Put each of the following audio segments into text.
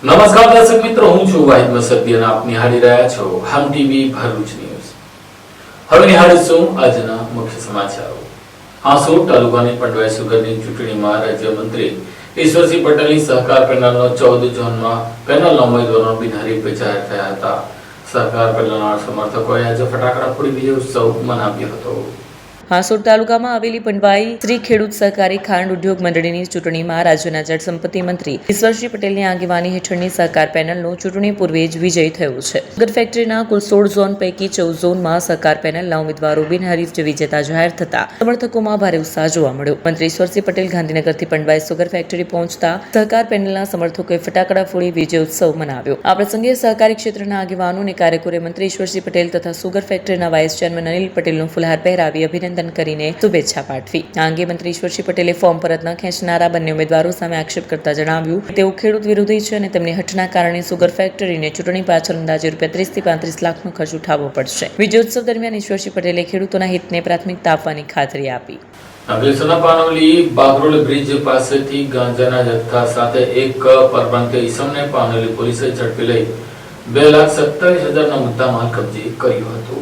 નમસ્કાર દર્શક મિત્રો, હું છું વાહિદ મસદી અને આપ નિહાળી રહ્યા છો હમ ટીવી ભરૂચ ન્યૂઝ. હવે નિહાળીશું આજના મુખ્ય સમાચારો. હાંસોટ તાલુકાની પંડવાઈ સુગરની ચૂંટણીમાં રાજ્યમંત્રી ઈશ્વરસિંહ પટેલની સહકાર પેનલનો 14 ઝોનમાં પેનલના ઉમેદવારો બિનહરીફ જાહેર થયા હતા. સહકાર પેનલના સમર્થકોએ આજે ફટાકડા ફોડી વિજય ઉત્સવ મનાવ્યો હતો. હાંસોટ તાલુકામાં આવેલી પંડવાઈ શ્રી ખેડૂત સહકારી ખાંડ ઉદ્યોગ મંડળીની ચૂંટણીમાં રાજ્યના જળસંપત્તિ મંત્રી ઈશ્વરસિંહ પટેલની આગેવાની હેઠળની સહકાર પેનલનો ચૂંટણી પૂર્વે જ વિજય થયો છે. સુગર ફેક્ટરીના કુલ 16 ઝોન પૈકી 14 ઝોનમાં સહકાર પેનલના ઉમેદવારો બિનહરીફ વિજેતા જાહેર થતા સમર્થકોમાં ભારે ઉત્સાહ જોવા મળ્યો. મંત્રી ઈશ્વરસિંહ પટેલ ગાંધીનગરથી પંડવાઈ સુગર ફેક્ટરી પહોંચતા સહકાર પેનલના સમર્થકોએ ફટાકડા ફોડી વિજય ઉત્સવ મનાવ્યો. આ પ્રસંગે સહકારી ક્ષેત્રના આગેવાનો અને કાર્યકરોએ મંત્રી ઈશ્વરસિંહ પટેલ તથા સુગર ફેક્ટરીના વાઇસ ચેરમેન અનિલ પટેલનું ફુલહાર પહેરાવી અભિનંદન કરીને શુભેચ્છા પાઠવી. આ અંગે મંત્રી ઈશ્વરસિંહ પટેલે ફોર્મ પરત ન ખેંચનારા બંને ઉમેદવારો સામે આક્ષેપ કરતા જણાવ્યું કે તેઓ ખેડૂત વિરોધી છે અને તેમની હઠના કારણે સુગર ફેક્ટરીને ચૂંટણી પાછળ અંદાજે રૂપિયા 30 થી 35 લાખનો ખર્ચ ઉઠાવવો પડશે. વિજયોત્સવ દરમિયાન ઈશ્વરસિંહ પટેલે ખેડૂતોના હિતને પ્રાથમિકતા આપવાની ખાતરી આપી. અંકલેશ્વરના પાનોલી બાગરોલ બ્રિજ પાસેથી ગાંજાના જથ્થા સાથે એક પરપ્રાંતીય ઈસમને પાનોલી પોલીસે ઝડપી લઈ 2,27,000ના મુદ્દામાલ કબજે કર્યો હતો.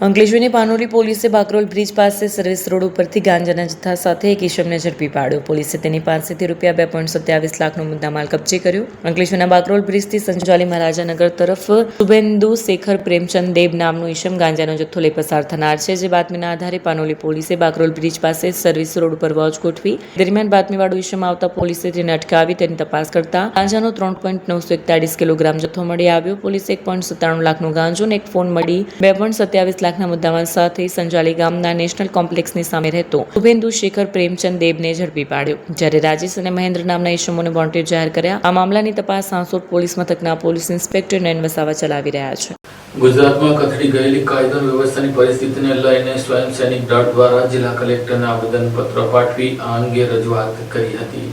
અંકલેશ્વરની પાનોલી પોલીસે બાકરોલ બ્રિજ પાસે સર્વિસ રોડ ઉપરથી ગાંજાના જથ્થા સાથે એક ઈસમને ઝડપી પાડ્યો. પોલીસે તેની પાસેથી રૂપિયા 2.27 લાખનો મુદ્દામાલ કબજે કર્યો. અંકલેશ્વરના બાકરોલ બ્રિજથી સંજાલી મહારાજાનગર તરફ શુભેન્દુ શેખર પ્રેમચંદ દેબ નામનો ઈસમ ગાંજાનો જથ્થો લઈ પસાર થનાર છે. જે બાતમીના આધારે પાનોલી પોલીસે બાકરોલ બ્રિજ પાસે સર્વિસ રોડ ઉપર વોચ ગોઠવી. દરમિયાન બાતમીવાળો ઈસમ આવતા પોલીસે તેને અટકાવી તેની તપાસ કરતા ગાંજાનો 3.941 કિલોગ્રામ જથ્થો મળી આવ્યો. પોલીસે 1.97 લાખનો ગાંજો અને એક ફોન મળી 2.27 લાખના મુદ્દામાલ સાથે સંજાલી ગામના નેશનલ કોમ્પ્લેક્સની સામે રહેતો શુભેન્દુ શેખર પ્રેમચંદ દેબને ઝડપી પાડ્યો. જ્યારે રાજેશ અને મહેન્દ્ર નામના ઈસમોને વોન્ટેડ જાહેર કર્યા. આ મામલાની તપાસ હાંસોટ પોલીસ મથકના પોલીસ ઇન્સ્પેક્ટર નયન વસાવા ચલાવી રહ્યા છે. ગુજરાતમાં કથળી ગયેલી કાયદો વ્યવસ્થાની પરિસ્થિતિને લઈને સ્વયં સૈનિક દળ દ્વારા જિલ્લા કલેક્ટરને આવેદનપત્ર પાઠવી આ અંગે રજૂઆત કરી હતી.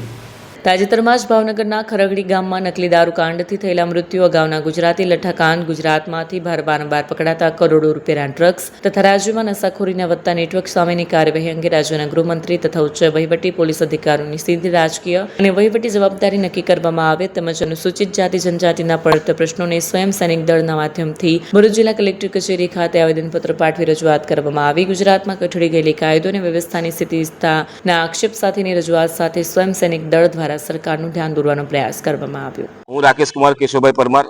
તાજેતરમાં જ ભાવનગરના ખરગડી ગામમાં નકલી દારૂ કાંડથી થયેલા મૃત્યુ અગાઉના ગુજરાતી લઠ્ઠાકાંડ, ગુજરાતમાંથી વારંવાર પકડાતા કરોડો રૂપિયાના ડ્રગ્સ તથા રાજ્યમાં નશાખોરીના વધતા નેટવર્ક સામેની કાર્યવાહી અંગે રાજ્યના ગૃહમંત્રી તથા ઉચ્ચ વહીવટી પોલીસ અધિકારીઓની સીધી રાજકીય અને વહીવટી જવાબદારી નક્કી કરવામાં આવે તેમજ અનુસૂચિત જાતિ જનજાતિના પડતર પ્રશ્નોને સ્વયં સૈનિક દળના માધ્યમથી ભરૂચ જિલ્લા કલેક્ટર કચેરી ખાતે આવેદનપત્ર પાઠવી રજૂઆત કરવામાં આવી. ગુજરાતમાં કથળી ગયેલી કાયદો અને વ્યવસ્થાની સ્થિતિના આક્ષેપ સાથેની રજૂઆત સાથે સ્વયં સૈનિક દળ દ્વારા સરકારનું ધ્યાન દોરવાનો પ્રયાસ કરવામાં આવ્યો. હું રાકેશ કુમાર કેશવભાઈ પરમાર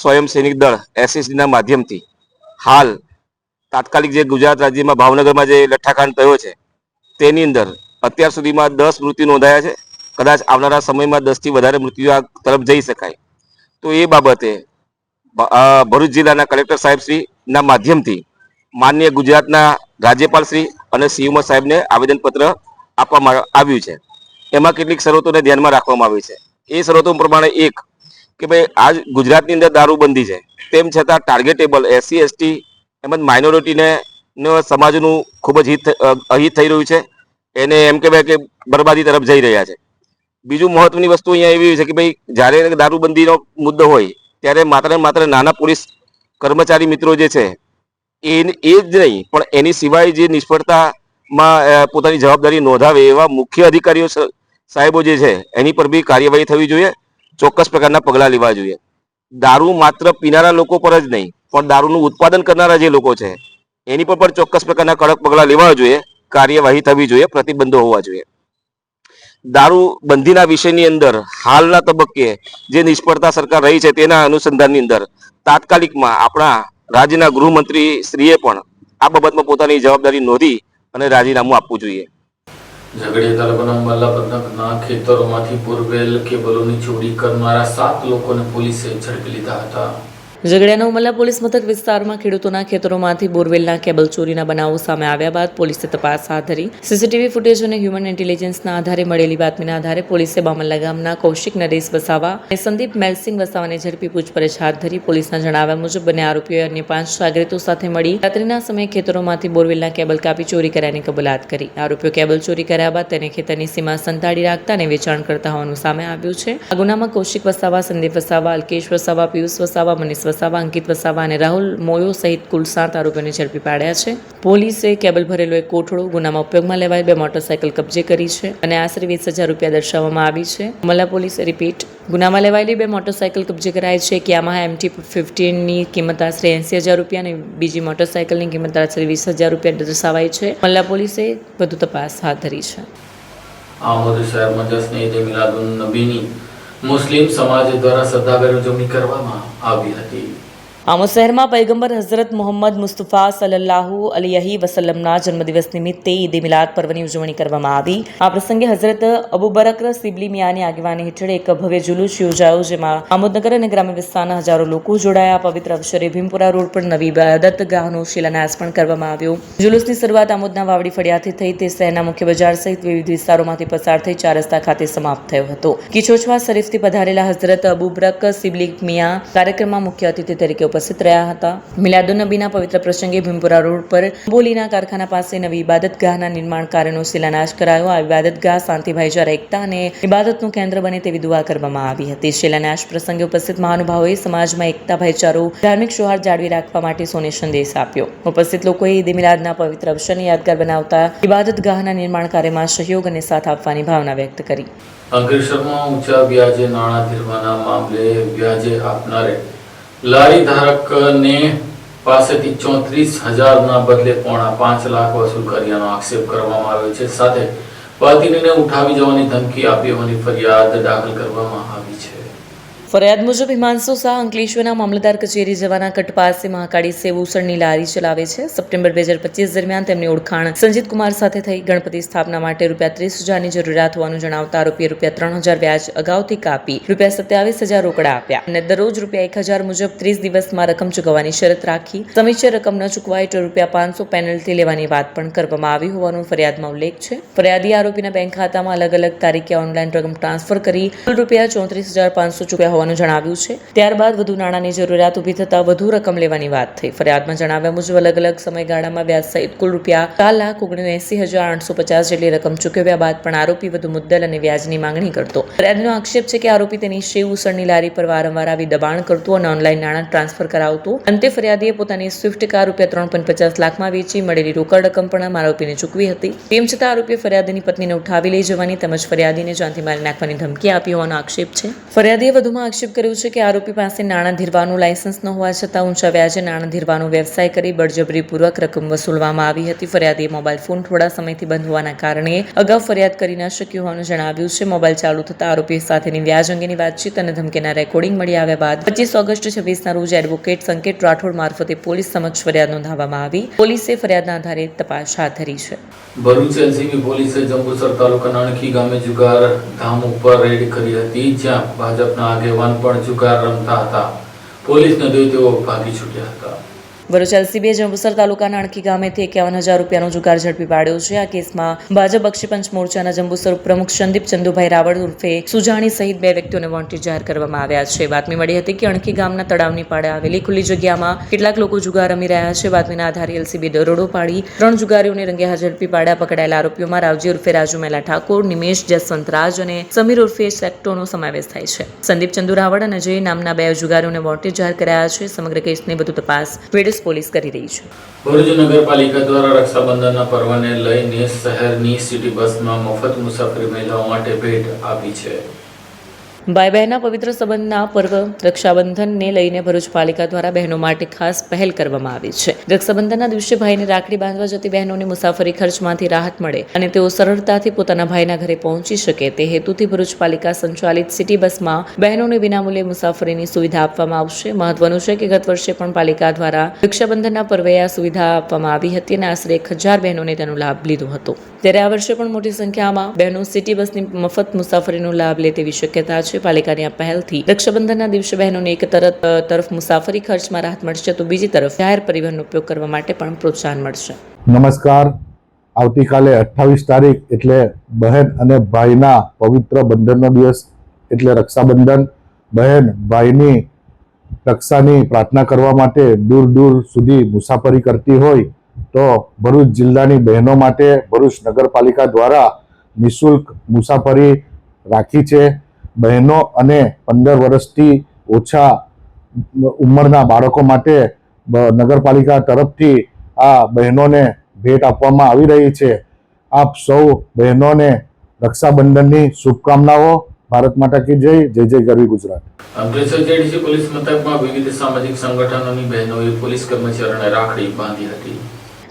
સ્વયં સૈનિક દળ એસએસડીના માધ્યમથી હાલ તાત્કાલિક જે ગુજરાત રાજ્યમાં ભાવનગરમાં જે લઠ્ઠાકાંડ થયો છે તેની અંદર અત્યાર સુધીમાં 10 મૃત્યુ નોંધાયા છે. કદાચ આવનારા સમયમાં 10 થી વધારે મૃત્યુ તરફ જઈ શકાય. તો એ બાબતે ભરૂચ જિલ્લાના કલેક્ટર સાહેબ શ્રીના માધ્યમથી માનનીય ગુજરાતના રાજ્યપાલ શ્રી અને સીએમ સાહેબને આવેદનપત્ર આપવામાં આવ્યું છે. એમાં કેટલીક શરતોને ધ્યાનમાં રાખવામાં આવી છે. એ શરતો પ્રમાણે એક કે ભાઈ આજ ગુજરાતની અંદર દારૂબંધી છે, તેમ છતાં ટાર્ગેટેબલ એસસી એસટી એમજ માઇનોરિટીને સમાજનું ખૂબ જ અહિત થઈ રહ્યું છે. એને એમ કહેવાય કે બરબાદી તરફ જઈ રહ્યા છે. બીજું મહત્વની વસ્તુ અહીંયા એવી છે કે ભાઈ જ્યારે દારૂબંધીનો મુદ્દો હોય ત્યારે માત્ર નાના પોલીસ કર્મચારી મિત્રો જે છે એ જ નહીં પણ એની સિવાય જે નિષ્ફળતામાં પોતાની જવાબદારી નોંધાવે એવા મુખ્ય અધિકારીઓ સાહેબો જે છે એની પર બી કાર્યવાહી થવી જોઈએ. ચોક્કસ પ્રકારના પગલાં લેવા જોઈએ. દારૂ માત્ર પીનારા લોકો પર જ નહીં પણ દારૂનું ઉત્પાદન કરનારા જે લોકો છે એની પર પણ ચોક્કસ પ્રકારના કડક પગલાં લેવા જોઈએ. કાર્યવાહી થવી જોઈએ, પ્રતિબંધો હોવા જોઈએ. દારૂ બંધીના વિષયની અંદર હાલના તબક્કે જે નિષ્ફળતા સરકાર રહી છે તેના અનુસંધાનની અંદર તાત્કાલિકમાં આપણા રાજ્યના ગૃહમંત્રી શ્રીએ પણ આ બાબતમાં પોતાની જવાબદારી નોંધી અને રાજીનામું આપવું જોઈએ. ઝઘડિયા તાલુકાના ઉમરલા પંથકના ખેતરોમાંથી બોરવેલ કેબલોની ચોરી કરનારા 7 લોકોને પોલીસે ઝડપી લીધા હતા. ઝઘડિયાના ઉમરલા પોલીસ મથક વિસ્તારમાં ખેડૂતોના ખેતરોમાંથી બોરવેલના કેબલ ચોરીના બનાવો સામે આવ્યા બાદ પોલીસે તપાસ હાથ ધરી. સીસીટીવી ફૂટેજ અને હ્યુમન ઇન્ટેલિજન્સના આધારે મળેલી બાતમીના આધારે પોલીસે બામલ્લા ગામના કૌશિક નરેશ વસાવા અને સંદીપ મેલસિંગ વસાવાને ઝડપી પૂછપરછ હાથ ધરી. પોલીસના જણાવ્યા મુજબ બંને આરોપીઓએ અન્ય 5 સાગરીતો સાથે મળી રાત્રિના સમયે ખેતરોમાંથી બોરવેલના કેબલ કાપી ચોરી કર્યાની કબૂલાત કરી. આરોપીઓ કેબલ ચોરી કર્યા બાદ તેને ખેતરની સીમા સંતાડી રાખતા અને વેચાણ કરતા હોવાનું સામે આવ્યું છે. આ ગુનામાં કૌશિક વસાવા, સંદીપ વસાવા, અલ્કેશ વસાવા, પિયુષ વસાવા, મનીષ વસાવા, અંકિત વસાવા અને રાહુલ મોયો સહિત કુલ 7 આરોપીઓને ઝડપી પાડ્યા છે. પોલીસે કેબલ ભરેલો એક કોઠડો, ગુનામાં ઉપયોગમાં લેવાયેલ 2 મોટરસાયકલ કબજે કરી છે અને આશરે 20,000 રૂપિયા દર્શાવવામાં આવી છે. મલ્લા પોલીસે રિપીટ ગુનામાં લેવાયેલી 2 મોટરસાયકલ કબજે કરાઈ છે. એક યામાહા MT-15ની કિંમત આશરે 80,000 રૂપિયા અને બીજી મોટરસાયકલની કિંમત આશરે 20,000 રૂપિયા દર્શાવાઈ છે. મલ્લા પોલીસે વધુ તપાસ હાથ ધરી છે. આમોદ શહેરમાં 10મી ઈદ મિલાદુન નબીની મુસ્લિમ સમાજ દ્વારા શ્રદ્ધાભેર ઉજવણી કરવામાં આવી હતી. આમોદ શહેરમાં પૈગંબર હઝરત મોહમ્મદ મુસ્તફા સલ્લલ્લાહુ અલૈહિ વસલ્લમના જન્મદિવસ નિમિત્તે ઈદ મિલાદ પર્વની ઉજવણી કરવામાં આવી. આ પ્રસંગે હઝરત અબુ બકર સિબલી મિયાની આગેવાની હેઠળ એક ભવ્ય જુલુસ યોજાયો, જેમાં આમોદનગર અને ગ્રામ્ય વિસ્તારના હજારો લોકો જોડાયા. પવિત્ર અવસરે ભીમપુરા રોડ પર નવી ઇબાદત ગાહનો શિલાન્યાસ પણ કરવામાં આવ્યો. જુલુસની શરૂઆત આમોદના વાવડી ફળિયાથી થઈ. તે શહેરના મુખ્ય બજાર સહિત વિવિધ વિસ્તારોમાંથી પસાર થઈ 4 રસ્તા ખાતે સમાપ્ત થયો હતો. કિચોચવા શરીફથી પધારેલા હઝરત અબુ બકર સિબલી મિયા કાર્યક્રમમાં મુખ્ય અતિથિ તરીકે ઉપસ્થિત રહ્યા હતા. મિલાદુન નબીના પવિત્ર પ્રસંગે ભીમપુરા રોડ પર બોલીના કારખાના પાસે નવી ઇબાદત ગાહના નિર્માણ કાર્યનો શિલાન્યાસ કરાયો. આ ઇબાદત ગાહ શાંતિ, ભાઈચારા, એકતા અને ઇબાદતનું કેન્દ્ર બને તેવી દુઆ કરવામાં આવી હતી. શિલાન્યાસ પ્રસંગે ઉપસ્થિત મહાનુભાવોએ સમાજમાં એકતા, ભાઈચારો, ધાર્મિક સૌહાર્દ જાળવી રાખવા માટે સોને સંદેશ આપ્યો. ઉપસ્થિત લોકોએ ઈદ મિલાદના પવિત્ર અવસરને યાદગાર બનાવતા ઇબાદત ગાહના નિર્માણ કાર્યમાં સહયોગ અને સાથ આપવાની ભાવના વ્યક્ત કરી. અંકલેશ્વરમાં ઊંચા વ્યાજે નાણાં ધીરવાના મામલે વ્યાજે આપનારે લારી ધારકને પાસેથી 34,000ના બદલે 5.5 લાખ વસૂલ કર્યાનો આક્ષેપ કરવામાં આવ્યો છે. સાથે પત્નીને ઉઠાવી જવાની ધમકી આપી હોવાની ફરિયાદ દાખલ કરવામાં આવી છે. ફરિયાદ મુજબ હિમાંશુ શાહ અંકલેશ્વરના મામલતદાર કચેરી જવાના કટ પાસે મહાકાળી સેવ ઉસળની લારી ચલાવે છે. સપ્ટેમ્બર 2025 દરમિયાન તેમની ઓળખાણ સંજીત કુમાર સાથે થઈ. ગણપતિ સ્થાપના માટે ₹30,000ની જરૂરિયાત હોવાનું જણાવતા આરોપીએ ₹3,000 વ્યાજ અગાઉથી કાપી ₹27,000 રોકડા આપ્યા અને દરરોજ ₹1,000 મુજબ 30 દિવસમાં રકમ ચૂકવવાની શરત રાખી. સમયસર રકમ ન ચૂકવાય તો ₹500 પેનલ્ટી લેવાની વાત પણ કરવામાં આવી હોવાનો ફરિયાદમાં ઉલ્લેખ છે. ફરિયાદીએ આરોપીના બેંક ખાતામાં અલગ અલગ તારીખે ઓનલાઈન રકમ ટ્રાન્સફર કરી કુલ ₹34,500 ચૂકવ્યા હોવાનું જણાવ્યું છે. ત્યારબાદ વધુ નાણાંની જરૂરિયાત ઊભી થતા વધુ રકમ લેવાની વાત થઈ. ફરિયાદમાં જણાવ્યા મુજબ અલગ અલગ સમયગાળામાં વ્યાજ સહિત કુલ ₹4,79,850 જેટલી રકમ ચૂકવ્યા બાદ પણ આરોપી વધુ મુદ્દલ અને વ્યાજની માંગણી કરતો. ફરિયાદનો આક્ષેપ છે કે આરોપી તેની સેવ ઉસળની લારી પર વારંવાર આવી દબાણ કરતો અને ઓનલાઈન નાણાં ટ્રાન્સફર કરાવતો. અંતે ફરિયાદીએ પોતાની સ્વિફ્ટ કાર ₹3.50 લાખમાં વેચી મળેલી રોકડ રકમ પણ આરોપીને ચૂકવી હતી. તેમ છતાં આરોપીએ ફરિયાદીની પત્નીને ઉઠાવી લઈ જવાની તેમજ ફરિયાદીને જાનથી મારી નાખવાની ધમકી આપી હોવાનો આક્ષેપ છે. ફરિયાદીએ વધુમાં આક્ષેપ કર્યો છે કે આરોપી પાસે નાણાં ધીરવાનું લાયસન્સ ન હોવા છતાં ઊંચા વ્યાજે નાણાં ધીરવાનો વ્યવસાય કરી બળજબરીપૂર્વક રકમ વસૂલવામાં આવી હતી. ફરિયાદીએ મોબાઈલ ફોન થોડા સમયથી બંધ હોવાના કારણે અગાઉ ફરિયાદ કરી ન શક્યું હોવાનું જણાવ્યું છે. મોબાઈલ ચાલુ થતાં આરોપી સાથેની વ્યાજ અંગેની વાતચીત અને ધમકીના રેકોર્ડિંગ મળી આવ્યા બાદ 25 ઓગસ્ટ 26ના રોજ એડવોકેટ સંકેત રાઠોડ મારફતે પોલીસ સમક્ષ ફરિયાદ નોંધાવવામાં આવી. પોલીસે ફરિયાદના આધારે તપાસ હાથ ધરી છે. ભરૂચ એલસીબી પોલીસે જંબુસર તાલુકાના અણખી ગામે જુગાર ધામ ઉપર રેડ કરી હતી, જ્યાં ભાજપના આગેવાન પણ જુગાર રમતા હતા. પોલીસને જોઈ તેઓ ભાગી છૂટ્યા હતા. ભરૂચ એલસીબીએ જંબુસર તાલુકાના અણખી ગામેથી 51,000 રૂપિયાનો જુગાર ઝડપી પાડ્યો છે. આ કેસમાં ભાજપ બક્ષીપંચ મોરચાના જંબુસર પ્રમુખ સંદીપ ચંદુભાઈ રાવળ ઉર્ફે સુજાણી સહિત 2 વ્યક્તિઓને વોન્ટેડ જાહેર કરવામાં આવ્યા છે. બાતમી મળી હતી કે અણખી ગામના તળાવની પાળે આવેલી ખુલ્લી જગ્યામાં કેટલાક લોકો જુગાર રમી રહ્યા છે. બાતમીના આધારે એલસીબી દરોડો પાડી 3 જુગારીઓને રંગે હાથ ઝડપી પાડ્યા. પકડાયેલા આરોપીઓમાં રાવજી ઉર્ફે રાજુ મેલા ઠાકોર, નિમેશ જસવંતરાજ અને સમીર ઉર્ફે સેક્ટોનો સમાવેશ થાય છે. સંદીપ ચંદુ રાવળ અને અજય નામના 2 જુગારીઓને વોન્ટેડ જાહેર કરાયા છે. સમગ્ર કેસની વધુ તપાસ પોલીસ કરી રહી છે. ભરૂચ નગરપાલિકા દ્વારા રક્ષાબંધનના પર્વને લઈને શહેરની સિટી બસમાં મફત મુસાફરી મહિલાઓ માટે ભેટ આપી છે. ભાઈ બહેનના પવિત્ર સંબંધના પર્વ રક્ષાબંધનને લઈને ભરૂચ પાલિકા દ્વારા બહેનો માટે ખાસ પહેલ કરવામાં આવી છે. રક્ષાબંધનના દિવસે ભાઈને રાખડી બાંધવા જતી બહેનોને મુસાફરી ખર્ચમાંથી રાહત મળે અને તેઓ સરળતાથી પોતાના ભાઈના ઘરે પહોંચી શકે તે હેતુથી ભરૂચ પાલિકા સંચાલિત સિટી બસમાં બહેનોને વિનામૂલ્યે મુસાફરીની સુવિધા આપવામાં આવશે. મહત્વનું છે કે ગત વર્ષે પણ પાલિકા દ્વારા રક્ષાબંધનના પર્વે આ સુવિધા આપવામાં આવી હતી અને આશરે 1,000 બહેનોને તેનો લાભ લીધો હતો. ત્યારે આ વર્ષે પણ મોટી સંખ્યામાં બહેનો સિટી બસની મફત મુસાફરીનો લાભ લે તેવી શક્યતા છે. પાલિકાની આ પહેલથી રક્ષાબંધનના દિવસે બહેનોને એક તરફ મુસાફરી ખર્ચમાં રાહત મળશે તો બીજી તરફ જાહેર પરિવહનનો ઉપયોગ કરવા માટે પણ પ્રોત્સાહન મળશે. નમસ્કાર. આવતીકાલે 28 તારીખ એટલે બહેન અને ભાઈના પવિત્ર બંધનનો દિવસ એટલે રક્ષાબંધન. બહેન ભાઈની રક્ષાની પ્રાર્થના કરવા માટે દૂર દૂર સુધી મુસાફરી કરતી હોય તો ભરૂચ જિલ્લાની બહેનો માટે ભરૂચ નગરપાલિકા દ્વારા નિઃશુલ્ક મુસાફરી રાખી છે. બહેનો અને 15 વર્ષથી ઓછા ઉંમરના બાળકો માટે નગરપાલિકા તરફથી આ બહેનોને ભેટ આપવામાં આવી રહી છે. આપ સૌ બહેનોને રક્ષાબંધનની શુભકામનાઓ. ભારત માતા કી જય. જય જય ગરવી ગુજરાત. અંકલેશ્વર જેડીસી પોલીસ મથકમાં વિવિધ સામાજિક સંગઠનોની બહેનોએ પોલીસ કર્મચારીઓને રાખડી બાંધી હતી.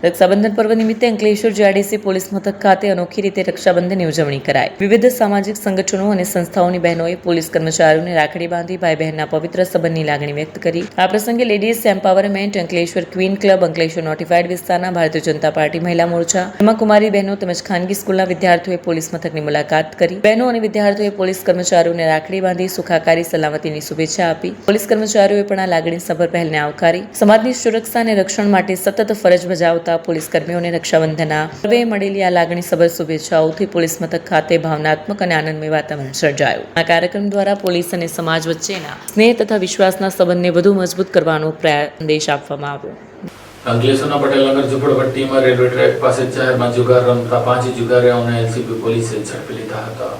રક્ષાબંધન પર્વ નિમિત્તે અંકલેશ્વર જેડીસી પોલીસ મથક ખાતે અનોખી રીતે રક્ષાબંધનની ઉજવણી કરાઈ. વિવિધ સામાજિક સંગઠનો અને સંસ્થાઓની બહેનોએ પોલીસ કર્મચારીઓને રાખડી બાંધી ભાઈ બહેનના પવિત્ર સંબંધની લાગણી વ્યક્ત કરી. આ પ્રસંગે ladies empowerment, Ankleshwar queen club, Ankleshwar notified વિસ્તારના ભારતીય જનતા પાર્ટી મહિલા મોરચા, બ્રહ્માકુમારી બહેનો તેમજ ખાનગી સ્કૂલના વિદ્યાર્થીઓએ પોલીસ મથકની મુલાકાત કરી. બહેનો અને વિદ્યાર્થીઓએ પોલીસ કર્મચારીઓને રાખડી બાંધી સુખાકારી સલામતીની શુભેચ્છા આપી. પોલીસ કર્મચારીઓએ પણ આ લાગણીસભર પહેલને આવકારી. સમાજની સુરક્ષા અને રક્ષણ માટે સતત ફરજ બજાવતા પોલીસ કર્મીઓને રક્ષાબંધનના પર્વે મળેલી આ લાગણીસભર શુભેચ્છાઓથી પોલીસ મથક ખાતે ભાવનાત્મક અને આનંદમય વાતાવરણ સર્જાયું. આ કાર્યક્રમ દ્વારા પોલીસ અને સમાજ વચ્ચેના સ્નેહ તથા વિશ્વાસના સંબંધને વધુ મજબૂત કરવાનો સંદેશ આપવામાં આવ્યો. અંકલેશ્વરના પટેલનગર ઝુંપડપટ્ટીમાં રેલવે ટ્રેક પાસે જાહેરમાં જુગાર રમતા 5 જુગારીઓને એલસીબી પોલીસે ઝડપી લીધા હતા.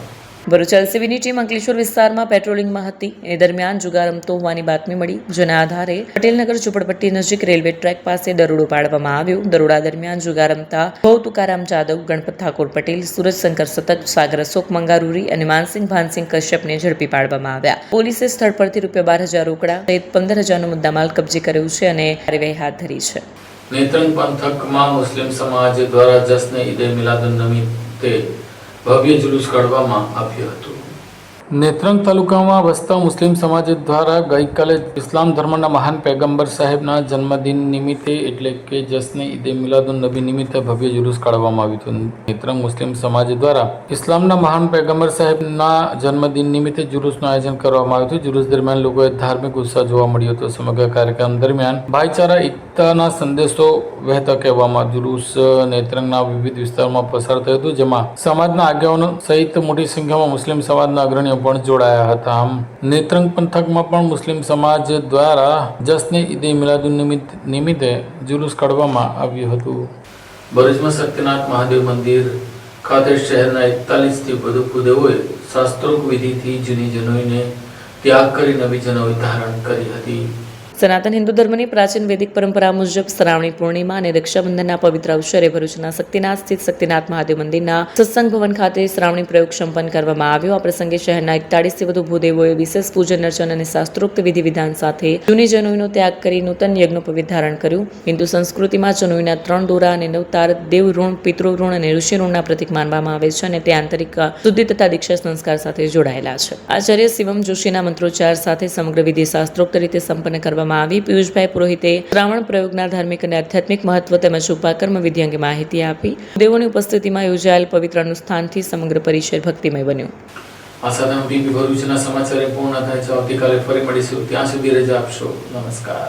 ભરૂચ એલસીબીની ટીમ અંકલેશ્વર વિસ્તારમાં પેટ્રોલિંગમાં હતી. એ દરમિયાન જુગાર રમતો હોવાની બાતમી મળી, જેના આધારે પટેલનગર ઝુંપડપટ્ટી નજીક રેલવે ટ્રેક પાસે દરોડો પાડવામાં આવ્યો. દરોડા દરમિયાન જુગાર રમતા ભૌ તુકારામ જાદવ, ગણપત ઠાકોર પટેલ, સુરજ શંકર સતત, સાગર અશોક મંગારુરી અને માનસિંહ ભાનસિંહ કશ્યપને ઝડપી પાડવામાં આવ્યા. પોલીસે સ્થળ પરથી ₹12,000 રોકડા સહિત 15,000નો મુદ્દામાલ કબજે કર્યો છે અને કાર્યવાહી હાથ ધરી છે. નેત્રંગ પંથકમાં મુસ્લિમ સમાજ દ્વારા જશ્ન ઈદ મિલાદુન નિમિત્તે ભવ્ય જુલુસ કાઢવામાં આવ્યું હતું. નેત્રંગ તાલુકામાં વસતા મુસ્લિમ સમાજ દ્વારા ગઈકાલે ઇસ્લામ ધર્મના મહાન પૈગંબર સાહેબના જન્મદિન નિમિત્તે એટલે કે જશ્ન ઈદ મિલાદુન નબી નિમિત્તે ભવ્ય જુલુસ કાઢવામાં આવ્યું હતું. નેત્રંગ મુસ્લિમ સમાજ દ્વારા ઇસ્લામના મહાન પૈગંબર સાહેબના જન્મદિન નિમિત્તે જુલુસનું આયોજન કરવામાં આવ્યું હતું. જુલુસ દરમિયાન લોકોએ ધાર્મિક ઉત્સાહ જોવા મળ્યો હતો. સમગ્ર કાર્યક્રમ દરમિયાન ભાઈચારા એકતાના સંદેશો વહેતા કહેવામાં જુલુસ નેત્રંગના વિવિધ વિસ્તારોમાં પસાર થયું હતું, જેમાં સમાજના આગેવાનો સહિત મોટી સંખ્યામાં મુસ્લિમ સમાજના અગ્રણીઓ પણ જોડાયા હતા. આમ નેત્રંગ પંથકમાં પણ મુસ્લિમ સમાજ દ્વારા જશ્ન ઈદ મિલાદુન નિમિત્તે જુલુસ કાઢવામાં આવ્યું હતું. ભરૂચમાં સત્યનાથ મહાદેવ મંદિર ખાતે શહેરના 41થી વધુ ભૂદેવોએ શાસ્ત્રોક્ત વિધિથી જૂની જનોઈને ત્યાગ કરી નવી જનોઈ ધારણ કરી હતી. સનાતન હિન્દુ ધર્મની પ્રાચીન વૈદિક પરંપરા મુજબ શ્રાવણી પૂર્ણિમા અને રક્ષાબંધનના પવિત્ર અવસરે ભરૂચના શક્તિનાથ સ્થિત શક્તિનાથ મહાદેવ મંદિરના સત્સંગ ભવન ખાતે શ્રાવણી પ્રયોગ સંપન્ન કરવામાં આવ્યો. આ પ્રસંગે શહેરના 41થી વધુ ભૂદેવોએ વિશેષ પૂજન અર્ચન અને શાસ્ત્રોક્ત વિધિ વિધાન સાથે જૂની જનોઈનો ત્યાગ કરી નૂતન યજ્ઞોપવિત ધારણ કર્યું. હિન્દુ સંસ્કૃતિમાં જનોઈના 3 દોરા અને 9 તાર દેવ ઋણ, પિતૃ ઋણ અને ઋષિ ઋણના પ્રતીક માનવામાં આવે છે અને તે આંતરિક શુદ્ધિ તથા દીક્ષા સંસ્કાર સાથે જોડાયેલા છે. આચાર્ય શિવમ જોશીના મંત્રોચ્ચાર સાથે સમગ્ર વિધિ શાસ્ત્રોક્ત રીતે સંપન્ન કરવામાં આવી. પિયુષભાઈ પુરોહિતે શ્રાવણ પ્રયોગના ધાર્મિક અને આધ્યાત્મિક મહત્વ તેમજ ઉપાકર્મ વિધિ અંગે માહિતી આપી. દેવોની ઉપસ્થિતિમાં યોજાયેલ પવિત્ર અનુષ્ઠાનથી સમગ્ર પરિસર ભક્તિમય બન્યું. આ સાથે ટીવી ભરૂચના સમાચાર પૂર્ણ થાય છે. આવતીકાલે ફરી મળીશું. ત્યાં સુધી રજા આપશો. નમસ્કાર.